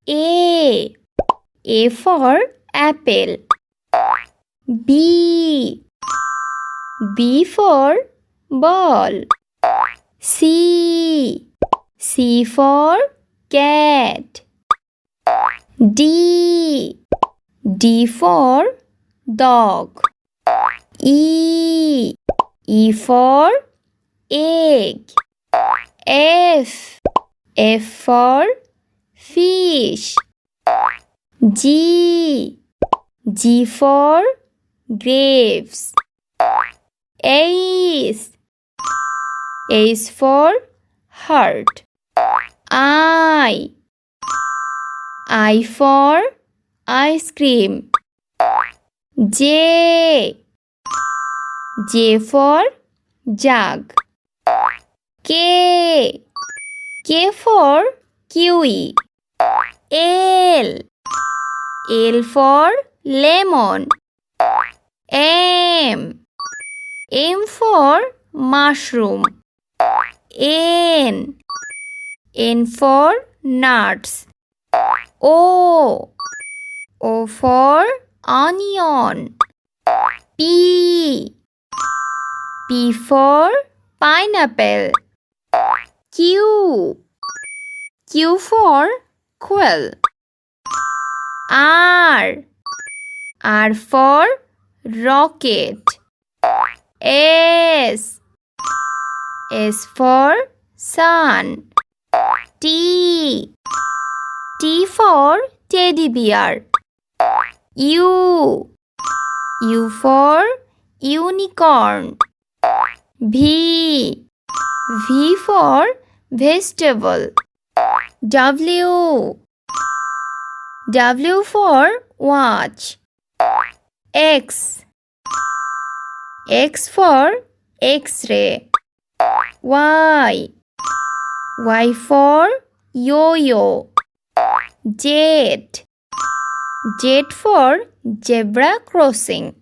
A. A for apple. B. B for ball. C. C for cat. D. D for dog. E. E for egg. F. F for fish. G. G for grapes. H. H for heart. I. I for ice cream. J. J for jug. K. K for kiwi. L. L for lemon. M. M for mushroom. N. N for nuts. O. O for onion. P. P for pineapple. Q. Q for quail. R. R for rocket. S. S for sun. T. T for teddy bear. U. U for unicorn. V. V for vegetable. W. W for watch. X. X for X-ray. Y. Y for yo-yo. Z. Z for zebra crossing.